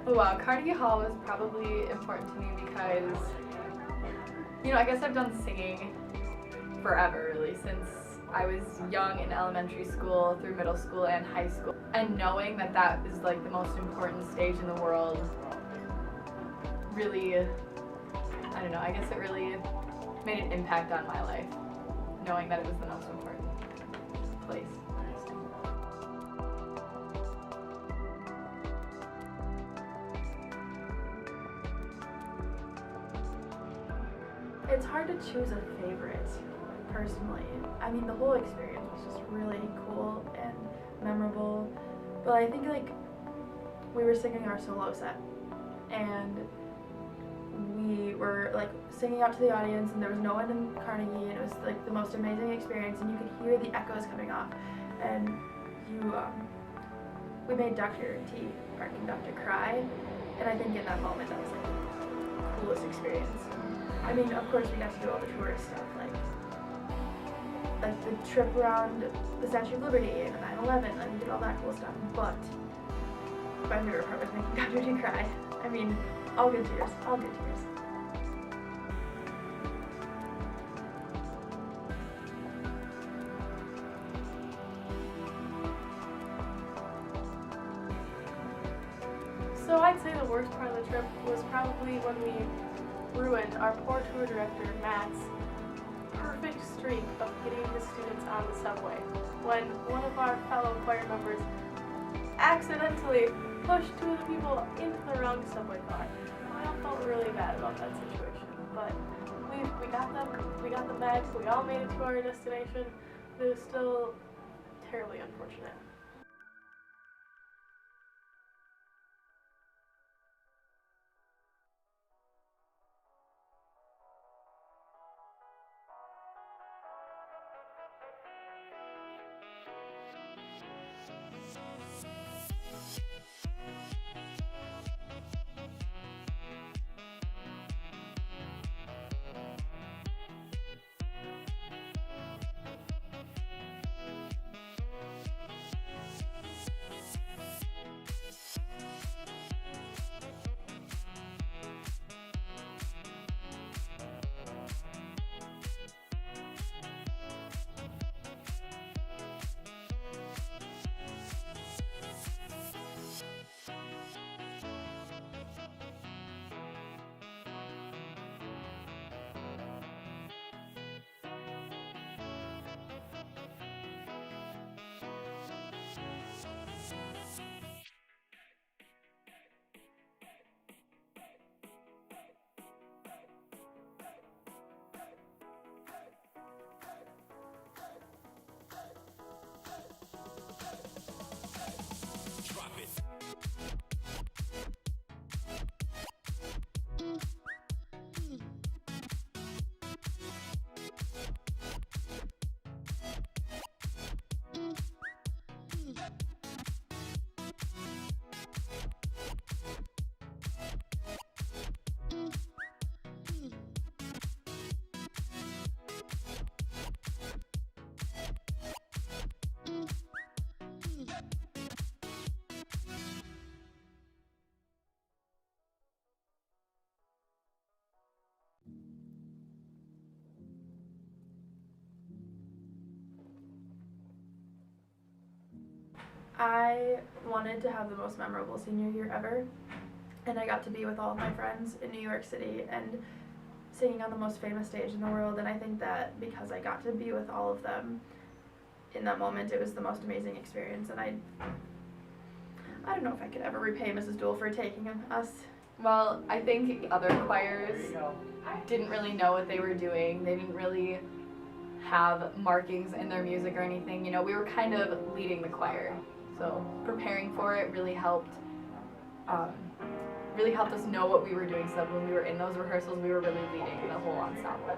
Oh wow, Carnegie Hall was probably important to me because, I guess I've done singing forever, really, since I was young in elementary school through middle school and high school. And knowing that that is like the most important stage in the world really, I don't know, I guess it really made an impact on my life, knowing that it was the most important place. It's hard to choose a favorite, personally. I mean, the whole experience was just really cool and memorable. But I think we were singing our solo set, and we were singing out to the audience, and there was no one in Carnegie, and it was the most amazing experience, and you could hear the echoes coming off. And we made Dr. T, our conductor, cry, and I think in that moment that was the coolest experience. I mean, of course, we got to do all the tourist stuff, like the trip around the Statue of Liberty and 9/11, and we did all that cool stuff. But my favorite part was making Dr. T cry. I mean, all good tears, all good tears. So I'd say the worst part of the trip was probably when we ruined our poor tour director, Matt's perfect streak of getting his students on the subway. When one of our fellow choir members accidentally pushed two of the people into the wrong subway car. I felt really bad about that situation, but we got them back, we all made it to our destination. It was still terribly unfortunate. I wanted to have the most memorable senior year ever, and I got to be with all of my friends in New York City and singing on the most famous stage in the world, and I think that because I got to be with all of them in that moment, it was the most amazing experience, and I don't know if I could ever repay Mrs. Dool for taking us. Well, I think other choirs didn't really know what they were doing. They didn't really have markings in their music or anything. We were kind of leading the choir. So preparing for it really helped us know what we were doing, so that when we were in those rehearsals, we were really leading the whole ensemble.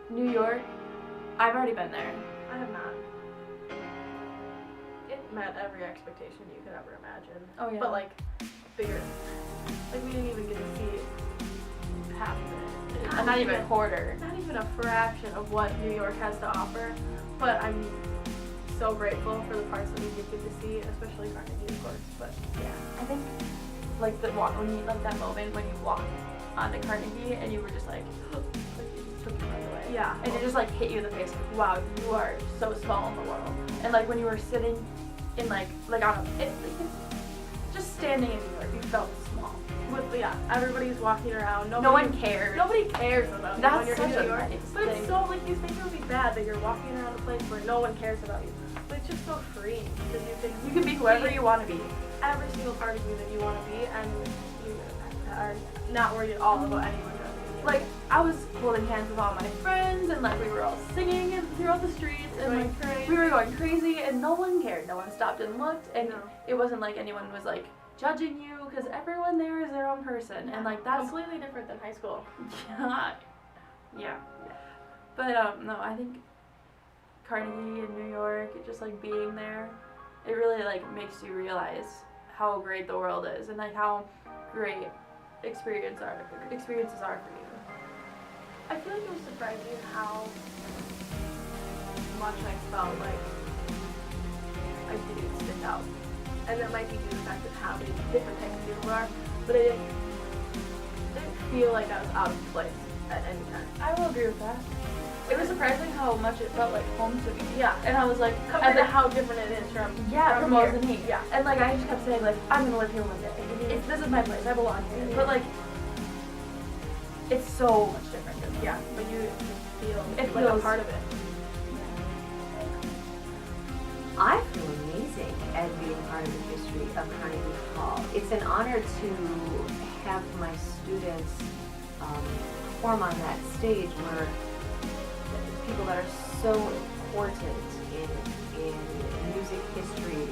New York, I've already been there. I have not. It met every expectation you could ever imagine. Oh yeah. But bigger. We didn't even get to see half of it. Not even a quarter. Not even a fraction of what New York has to offer. But I mean, so grateful for the parts that we did get to see, especially Carnegie, of course. But Yeah, I think like the walk when you like that moment when you walked onto Carnegie and you were just like, like you just took your breath away. yeah, And it just like hit you in the face. Like, wow, you are so small in the world. And like when you were sitting in like on a, just standing in New York, you felt small. everybody's walking around. No one cares. Nobody cares about you That's when you're such in a New York. nice But it's thing. so like you think it would be bad that you're walking around a place where no one cares about you. But it's just so freeing because You can be whoever you want to be. every single part of you that you want to be, and you are not worried at all about anyone judging you. Like I was holding hands with all my friends and like we were all singing and throughout the streets and Going like crazy. we were going crazy and no one cared. No one stopped and looked and No. it wasn't like anyone was like judging you because everyone there is their own person and like that's completely different than high school. yeah. But no, I think Carnegie in New York, just like being there, it really like makes you realize how great the world is and like how great experiences are for you. I feel like it was surprising how much I felt like I didn't stick out. And that might be due to the fact of how many different types of people are, but I didn't feel like I was out of place at any time. I will agree with that. It was surprising how much it felt like home to me. Yeah. And I was like, Compared to how different it is from from here. Mosinee. Yeah. And like I just kept saying like, I'm gonna live here one day. This is my place. I belong here. But like, it's so much different. Than Yeah, but you feel It like a feels- part of it. I feel amazing at being part of the history of Carnegie Hall. It's an honor to have my students perform on that stage where people that are so important in music history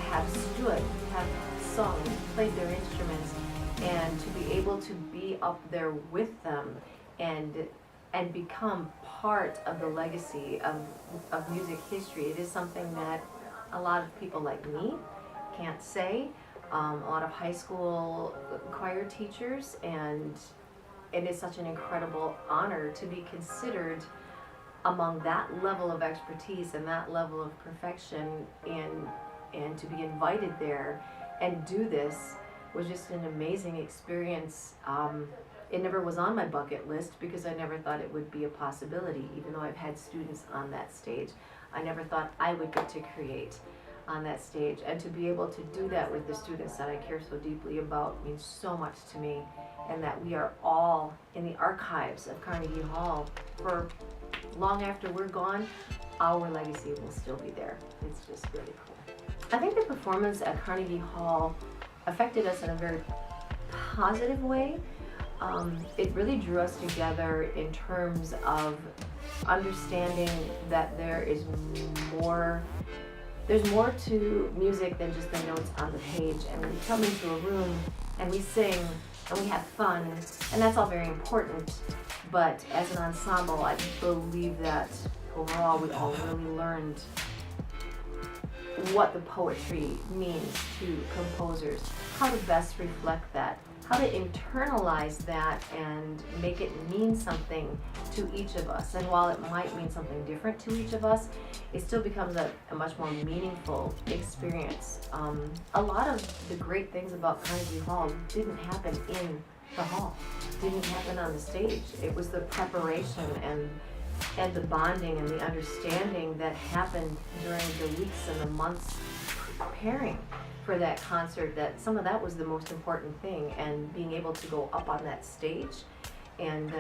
have stood, have sung, played their instruments, and to be able to be up there with them and become part of the legacy of music history. It is something that a lot of people like me can't say. A lot of high school choir teachers, and it is such an incredible honor to be considered among that level of expertise and that level of perfection, and to be invited there and do this was just an amazing experience. It never was on my bucket list because I never thought it would be a possibility. Even though I've had students on that stage, I never thought I would get to create on that stage. And to be able to do that with the students that I care so deeply about means so much to me, and that we are all in the archives of Carnegie Hall for long after we're gone. Our legacy will still be there. It's just really cool. I think the performance at Carnegie Hall affected us in a very positive way. It really drew us together in terms of understanding that there's more to music than just the notes on the page. And we come into a room and we sing and we have fun, and that's all very important. But as an ensemble, I believe that overall we all really learned what the poetry means to composers, how to best reflect that, how to internalize that and make it mean something to each of us. And while it might mean something different to each of us, it still becomes a much more meaningful experience. A lot of the great things about Carnegie Hall didn't happen in the hall, didn't happen on the stage. It was the preparation and the bonding and the understanding that happened during the weeks and the months preparing for that concert. That some of that was the most important thing, and being able to go up on that stage and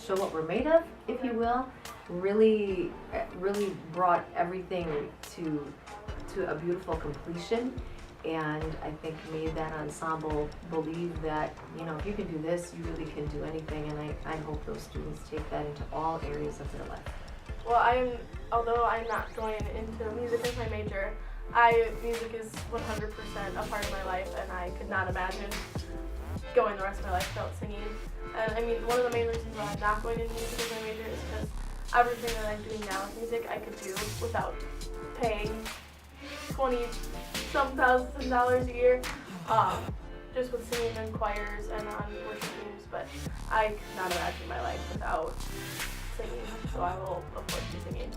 show what we're made of, if you will, really brought everything to a beautiful completion. And I think made that ensemble believe that, if you can do this, you really can do anything. And I hope those students take that into all areas of their life. Well, although I'm not going into music as my major, music is 100% a part of my life, and I could not imagine going the rest of my life without singing. And I mean, one of the main reasons why I'm not going into music as my major is because everything that I'm doing now with music I could do without paying $20-some thousand a year, just with singing in choirs and on worship teams. But I could not imagine my life without singing, so I will of course be singing.